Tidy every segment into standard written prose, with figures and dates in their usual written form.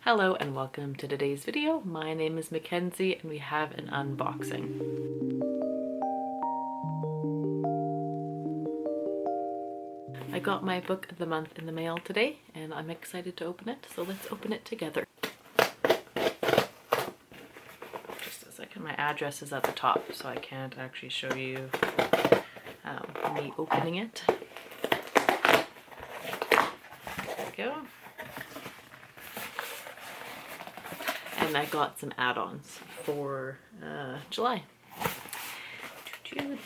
Hello and welcome to today's video. My name is Mackenzie and we have an unboxing. I got my book of the month in the mail today and I'm excited to open it, so let's open it together. Just a second, my address is at the top so I can't actually show you me opening it. There we go. And I got some add-ons for July.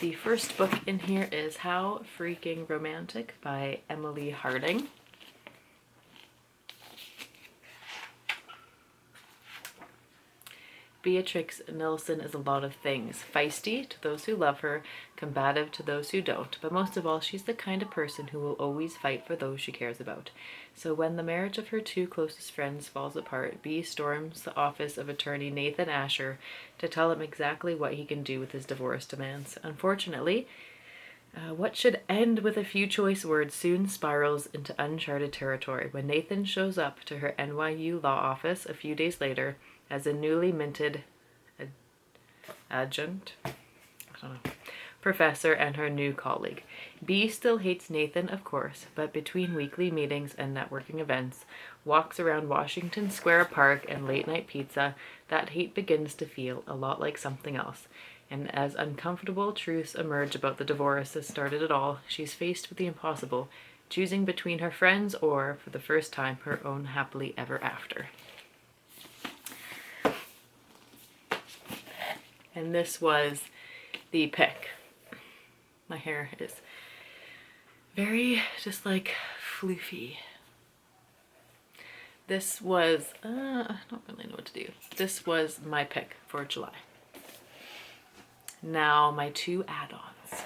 The first book in here is How Freaking Romantic by Emily Harding. Beatrix Nilsson is a lot of things. Feisty to those who love her, combative to those who don't, but most of all, she's the kind of person who will always fight for those she cares about. So when the marriage of her two closest friends falls apart, Bea storms the office of attorney Nathan Asher to tell him exactly what he can do with his divorce demands. Unfortunately, what should end with a few choice words soon spirals into uncharted territory when Nathan shows up to her NYU law office a few days later as a newly minted adjunct professor and her new colleague. Bea still hates Nathan, of course, but between weekly meetings and networking events, walks around Washington Square Park and late night pizza, that hate begins to feel a lot like something else. And as uncomfortable truths emerge about the divorce that started it all, she's faced with the impossible, choosing between her friends or, for the first time, her own happily ever after. And this was the pick. My hair is very just like floofy. This was, I don't really know what to do. This was my pick for July. Now my two add-ons.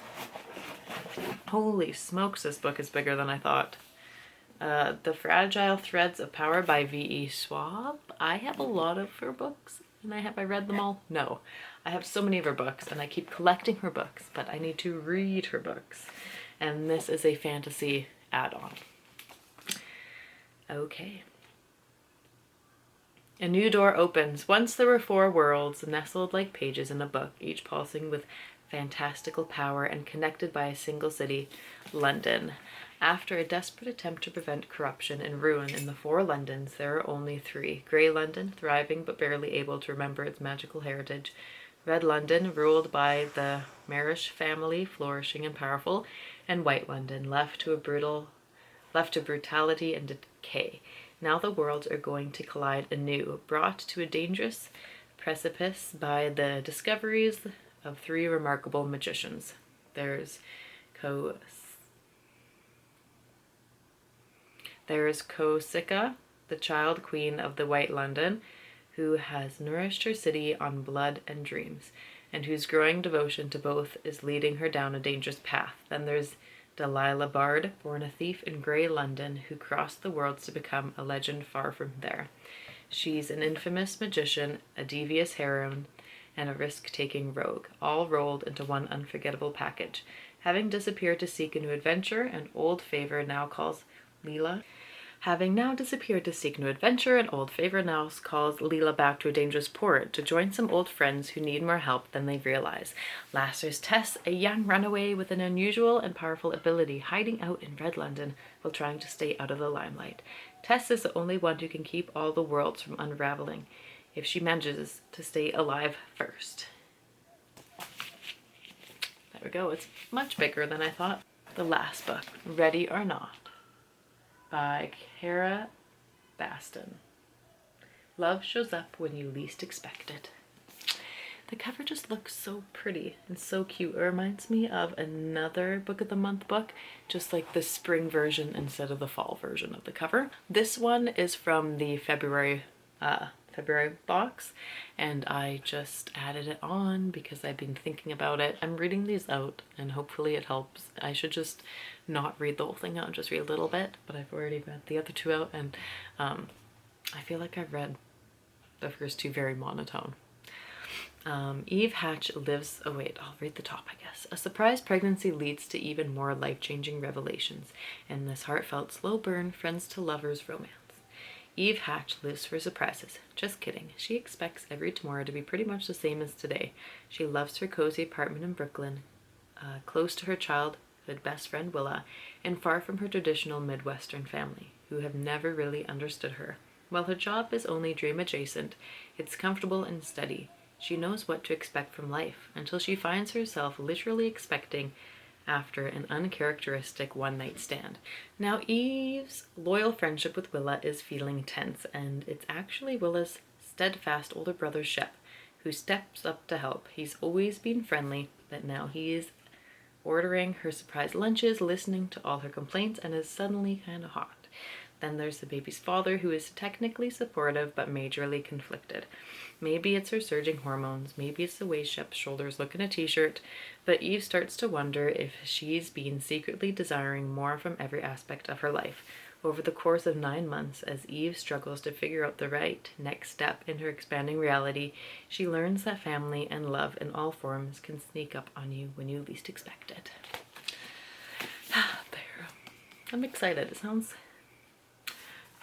Holy smokes, this book is bigger than I thought. The Fragile Threads of Power by V.E. Schwab. I have a lot of her books. And have I read them all? No. I have so many of her books and I keep collecting her books, but I need to read her books. And this is a fantasy add-on. Okay. A new door opens. Once there were 4 worlds, nestled like pages in a book, each pulsing with fantastical power and connected by a single city, London. After a desperate attempt to prevent corruption and ruin in the 4 Londons, there are only 3. Grey London, thriving but barely able to remember its magical heritage. Red London, ruled by the Marish family, flourishing and powerful. And White London, left to brutality and decay. Now the worlds are going to collide anew, brought to a dangerous precipice by the discoveries of 3 remarkable magicians. There's Kosika, the child queen of the White London, who has nourished her city on blood and dreams, and whose growing devotion to both is leading her down a dangerous path. Then there's Delilah Bard, born a thief in Grey London, who crossed the worlds to become a legend far from there. She's an infamous magician, a devious heroine, and a risk-taking rogue, all rolled into one unforgettable package. Having disappeared to seek a new adventure, an old favor now calls Leela back to a dangerous port to join some old friends who need more help than they realize. Last, there's Tess, a young runaway with an unusual and powerful ability, hiding out in Red London while trying to stay out of the limelight. Tess is the only one who can keep all the worlds from unraveling, if she manages to stay alive first. There we go. It's much bigger than I thought. The last book, Ready or Not, by Kara Baston. Love shows up when you least expect it. The cover just looks so pretty and so cute. It reminds me of another book of the month book, just like the spring version instead of the fall version of the cover. This one is from the February box, and I just added it on because I've been thinking about it. I'm reading these out and hopefully it helps. I should just not read the whole thing out, just read a little bit, but I've already read the other 2 out, and I feel like I've read the first 2 very monotone. Eve Hatch lives, oh wait, I'll read the top, I guess. A surprise pregnancy leads to even more life-changing revelations in this heartfelt slow burn friends to lovers romance. Eve hatched lives for surprises. Just kidding. She expects every tomorrow to be pretty much the same as today. She loves her cozy apartment in Brooklyn, close to her childhood best friend Willa, and far from her traditional Midwestern family, who have never really understood her. While her job is only dream adjacent, it's comfortable and steady. She knows what to expect from life, until she finds herself literally expecting after an uncharacteristic one-night stand. Now, Eve's loyal friendship with Willa is feeling tense, and it's actually Willa's steadfast older brother Shep who steps up to help. He's always been friendly, but now he is ordering her surprise lunches, listening to all her complaints, and is suddenly kind of hot. Then there's the baby's father, who is technically supportive but majorly conflicted. Maybe it's her surging hormones, maybe it's the way Shep's shoulders look in a t-shirt, but Eve starts to wonder if she's been secretly desiring more from every aspect of her life. Over the course of 9 months, as Eve struggles to figure out the right next step in her expanding reality, she learns that family and love in all forms can sneak up on you when you least expect it. There. I'm excited. It sounds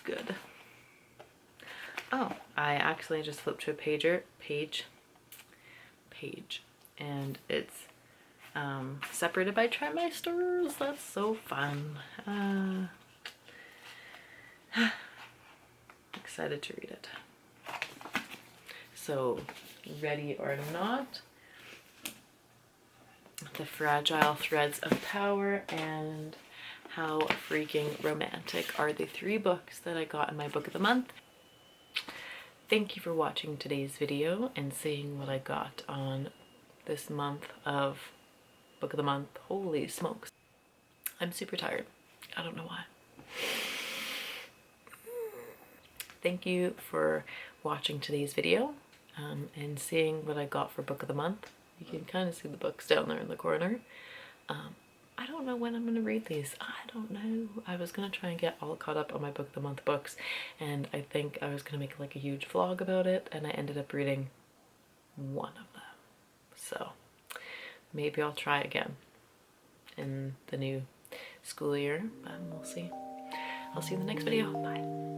good. Oh, I actually just flipped to a page, and it's separated by trimesters. That's so fun. Excited to read it. So, Ready or Not, The Fragile Threads of Power, and How Freaking Romantic are the 3 books that I got in my book of the month. Thank you for watching today's video and seeing what I got on this month of book of the month. Holy smokes. I'm super tired. I don't know why. Thank you for watching today's video and seeing what I got for book of the month. You can kind of see the books down there in the corner. I don't know when I'm going to read these. I don't know. I was going to try and get all caught up on my book of the month books, and I think I was going to make like a huge vlog about it, and I ended up reading one of them. So maybe I'll try again in the new school year, but we'll see. I'll see you in the next video. Bye.